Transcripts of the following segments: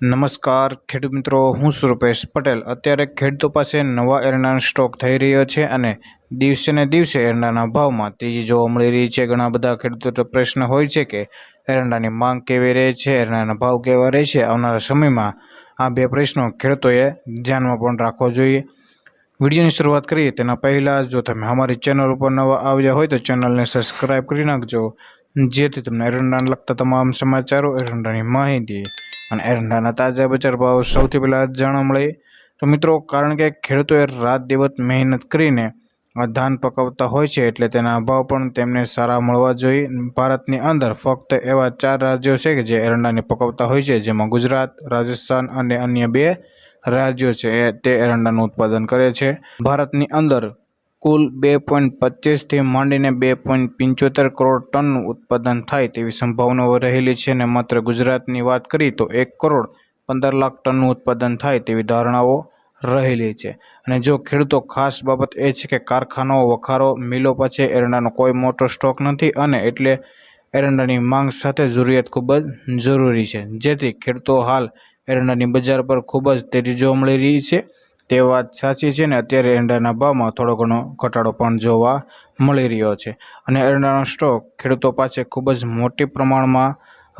નમસ્કાર ખેડૂત મિત્રો, હું છું રૂપેશ પટેલ। અત્યારે ખેડૂતો પાસે નવા એરંડાનો સ્ટોક થઈ રહ્યો છે અને દિવસે ને દિવસે એરંડાના ભાવમાં તેજી જોવા મળી રહી છે। ઘણા બધા ખેડૂતો પ્રશ્ન હોય છે કે એરંડાની માંગ કેવી રહે છે, એરંડાના ભાવ કેવા રહે છે। આવનારા સમયમાં આ બે પ્રશ્નો ખેડૂતોએ ધ્યાનમાં પણ રાખવા જોઈએ। વિડીયોની શરૂઆત કરીએ તેના પહેલાં જો તમે અમારી ચેનલ ઉપર નવા આવ્યા હોય તો ચેનલને સબસ્ક્રાઈબ કરી નાખજો, જેથી તમને એરંડાને લગતા તમામ સમાચારો, એરંડાની માહિતી અને એરંડાના તાજા બજાર ભાવ સૌથી પહેલાં જાણવા મળે। તો મિત્રો, કારણ કે ખેડૂતોએ રાત દિવસ મહેનત કરીને આ ધાન પકવતા હોય છે, એટલે તેના ભાવ પણ તેમને સારા મળવા જોઈએ। ભારતની અંદર ફક્ત એવા 4 રાજ્યો છે કે જે એરંડાને પકવતા હોય છે, જેમાં ગુજરાત, રાજસ્થાન અને અન્ય 2 રાજ્યો છે તે એરંડાનું ઉત્પાદન કરે છે। ભારતની અંદર કુલ 2.25 થી માંડીને 2.75 કરોડ ટનનું ઉત્પાદન થાય તેવી સંભાવનાઓ રહેલી છે અને માત્ર ગુજરાતની વાત કરીએ તો 1 કરોડ 15 લાખ ટનનું ઉત્પાદન થાય તેવી ધારણાઓ રહેલી છે। અને જો ખેડૂતો, ખાસ બાબત એ છે કે કારખાનાઓ, વખારો, મિલો પાસે એરંડાનો કોઈ મોટો સ્ટોક નથી અને એટલે એરંડાની માંગ સાથે જરૂરિયાત ખૂબ જ જરૂરી છે, જેથી ખેડૂતો હાલ એરંડાની બજાર પર ખૂબ જ તેજી જોવા મળી રહી છે। તે વાત સાચી છે ને અત્યારે એરંડાના ભાવમાં થોડો ઘણો ઘટાડો પણ જોવા મળી રહ્યો છે અને એરંડાનો સ્ટોક ખેડૂતો પાસે ખૂબ જ મોટી પ્રમાણમાં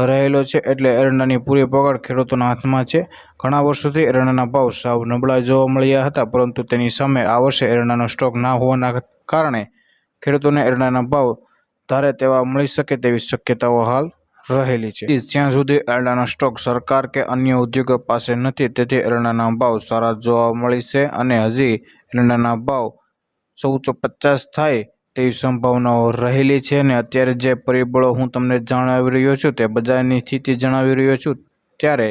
રહેલો છે, એટલે એરંડાની પૂરી પકડ ખેડૂતોના હાથમાં છે। ઘણા વર્ષોથી એરંડાના ભાવ સાવ નબળા જોવા મળ્યા હતા, પરંતુ તેની સામે આ વર્ષે એરંડાનો સ્ટોક ના હોવાના કારણે ખેડૂતોને એરંડાના ભાવ ધારે તેવા મળી શકે તેવી શક્યતાઓ હાલ રહેલી છે। જ્યાં સુધી એરંડાનો સ્ટોક સરકાર કે અન્ય ઉદ્યોગો પાસે નથી, તેથી એરંડાના ભાવ સારા જોવા મળશે અને હજી એરંડાના ભાવ 1450 થાય તેવી સંભાવનાઓ રહેલી છે। અને અત્યારે જે પરિબળો હું તમને જણાવી રહ્યો છું તે બજારની સ્થિતિ જણાવી રહ્યો છું, ત્યારે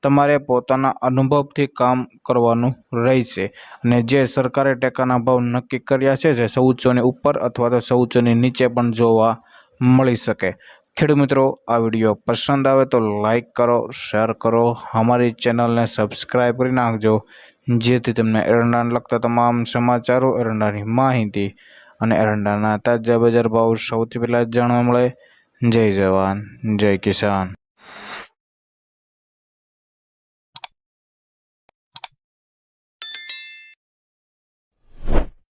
તમારે પોતાના અનુભવથી કામ કરવાનું રહેશે અને જે સરકારે ટેકાના ભાવ નક્કી કર્યા છે જે 1400 ની ઉપર અથવા તો 1400 ની નીચે પણ જોવા મળી શકે। ખેડૂત મિત્રો, આ વિડીયો પસંદ આવે તો લાઈક કરો, શેર કરો, અમારી ચેનલને સબસ્ક્રાઈબ કરી નાખજો, જેથી તમને એરંડાને લગતા તમામ સમાચારો, એરંડાની માહિતી અને એરંડાના તાજા બજાર ભાવ સૌથી પહેલાં જાણવા મળે। જય જવાન, જય કિસાન।